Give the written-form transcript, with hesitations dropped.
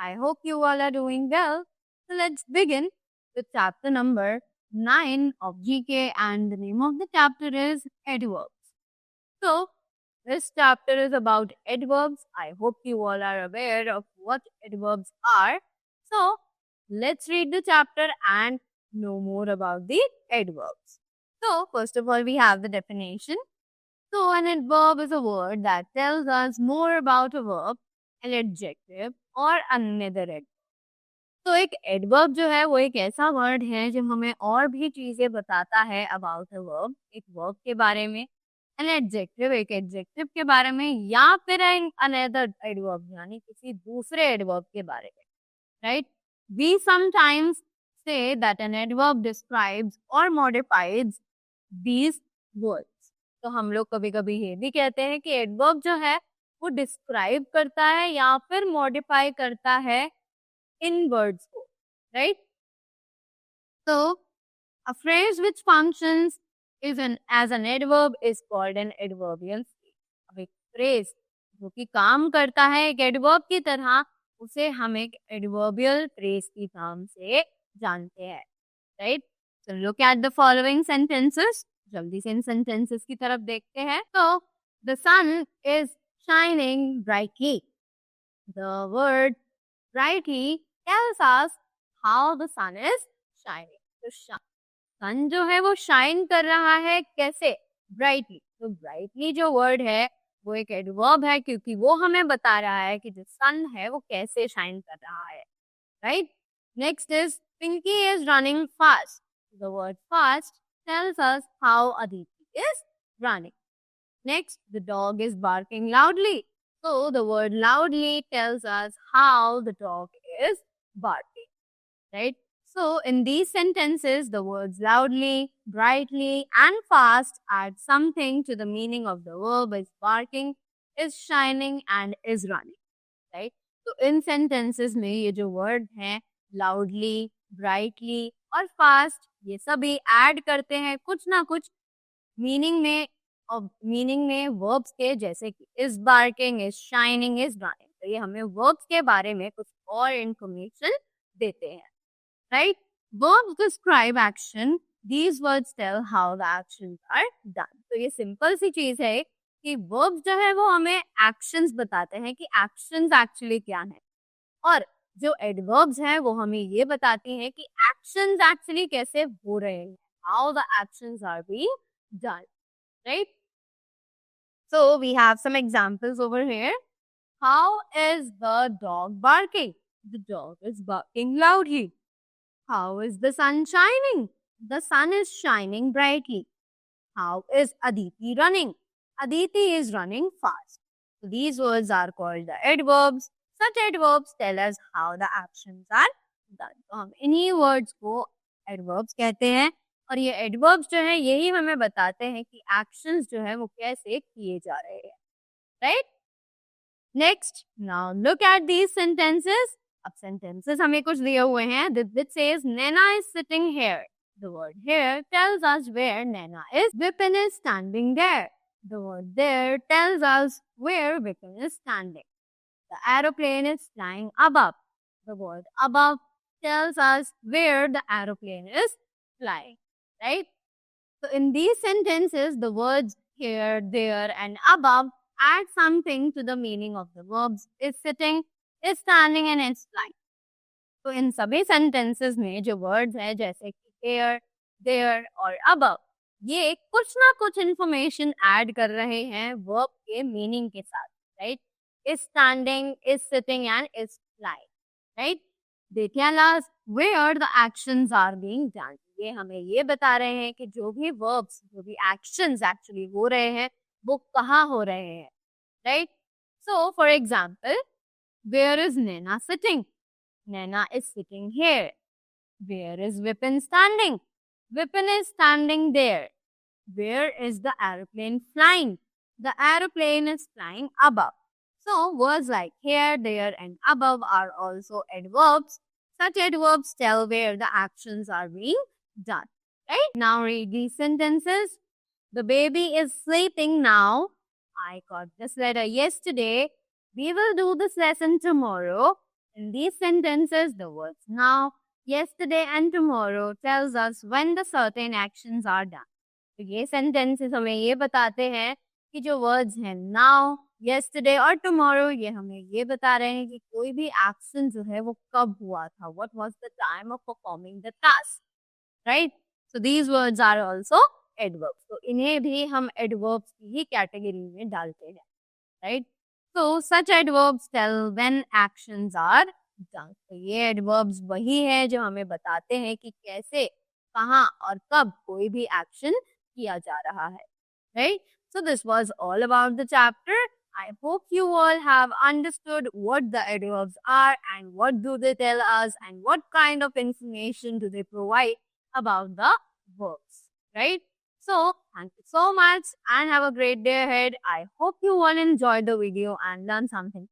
I hope you all are doing well. So let's begin with chapter number 9 of GK, and the name of the chapter is adverbs. So this chapter is about adverbs. I hope you all are aware of what adverbs are. So let's read the chapter and know more about the adverbs. So first of all, we have the definition. So an adverb is a word that tells us more about a verb, an adjective or another adverb. तो एक adverb जो है वो एक ऐसा word है जो हमें और भी चीजें बताता है अबाउट अ वर्ब, एक वर्ब के बारे में, एन एडजेक्टिव एक एडजेक्टिव के बारे में, या फिर एन अनदर एडवर्ब यानी किसी दूसरे एडवर्ब के बारे में, right? We sometimes say that an adverb describes और मॉडिफाइज दीज वर्ड्स. तो हम लोग कभी कभी ये भी कहते हैं कि एडवर्ब जो है वो डिस्क्राइब करता है या फिर मॉडिफाई करता है इन वर्ड्स को, right? So a phrase which functions as an adverb is called an adverbial phrase. अब एक phrase जो कि काम करता है एक एडवर्ब की तरह, उसे हम एक एडवर्बियल phrase के नाम से जानते हैं, right? So look at the following sentences. जल्दी से इन sentences की तरफ देखते हैं. So the sun is shining brightly. The word brightly tells us how the sun is shining. तो सन जो है वो शाइन कर रहा है कैसे? ब्राइटली. तो ब्राइटली जो वर्ड है वो एक एडवर्ब है क्योंकि वो हमें बता रहा है कि जो सन है वो कैसे शाइन कर रहा है, right? Next is Pinky is running fast. The word fast tells us how Aditi is running. Next, the dog is barking loudly. So the word loudly tells us how the dog is barking, right? So in these sentences, the words loudly, brightly and fast add something to the meaning of the verb is barking, is shining and is running, right? So in sentences में ये जो word हैं loudly, brightly और fast, ये सभी add करते हैं कुछ ना कुछ meaning में, और मीनिंग में वर्ब्स के, जैसे कि is barking, is shining, is running. तो ये हमें वर्ब्स के बारे में कुछ और इंफॉर्मेशन देते हैं, right? Verbs describe action. These words tell how the actions are done. तो ये सिंपल सी चीज है कि वर्ब्स जो है वो हमें एक्शंस बताते हैं कि एक्शंस एक्चुअली क्या है, और जो एडवर्ब्स हैं वो हमें ये बताती हैं कि एक्शंस एक्चुअली कैसे हो रहे हैं, how the actions are being done, right? So we have some examples over here. How is the dog barking? The dog is barking loudly. How is the sun shining? The sun is shining brightly. How is Aditi running? Aditi is running fast. So these words are called the adverbs. Such adverbs tell us how the actions are done. तो हम इन्हीं words को adverbs कहते हैं, और ये adverbs जो है यही हमें बताते हैं कि एक्शंस जो है वो कैसे किए जा रहे हैं, right? Next, now look at these sentences. अब सेंटेंसेस हमें कुछ दिए हुए हैं. This says Naina is sitting here. The word here tells us where Naina is. Vipin is standing there. The word there tells us where Vipin is standing. The aeroplane is flying above. The word above tells us where the aeroplane is flying, right? So in these sentences, the words here, there and above add something to the meaning of the verbs is sitting, is standing and is flying. तो इन सभी sentences में जो words हैं जैसे कि here, there और above, ये कुछ ना कुछ information add कर रहे हैं verb के meaning के साथ, right? Is standing, is sitting and is flying, right? They tell us where the actions are being done. ये हमें ये बता रहे हैं कि जो भी verbs, जो भी actions actually हो रहे हैं वो कहाँ हो रहे हैं, right? So for example, where is Naina sitting? Naina is sitting here. Where is Vipin standing? Vipin is standing there. Where is the aeroplane flying? The aeroplane is flying above. So words like here, there and above are also adverbs. Such adverbs tell where the actions are being done, right? Now read these sentences. The baby is sleeping now. I got this letter yesterday. We will do this lesson tomorrow. In these sentences, the words now, yesterday and tomorrow tells us when the certain actions are done. तो ये sentences हमें ये बताते हैं कि जो words हैं now, yesterday और tomorrow ये हमें ये बता रहे हैं कि कोई भी action जो है वो कब हुआ था. What was the time of performing the task, right? So these words are also adverbs. तो इन्हें भी हम adverbs की ही category में डालते हैं, right? So such adverbs tell when actions are done. तो ये adverbs वही है जो हमें बताते हैं कि कैसे, कहाँ और कब कोई भी action किया जा रहा है, right? So this was all about the chapter. I hope you all have understood what the adverbs are and what do they tell us and what kind of information do they provide about the verbs, right? So, thank you so much and have a great day ahead. I hope you all enjoyed the video and learned something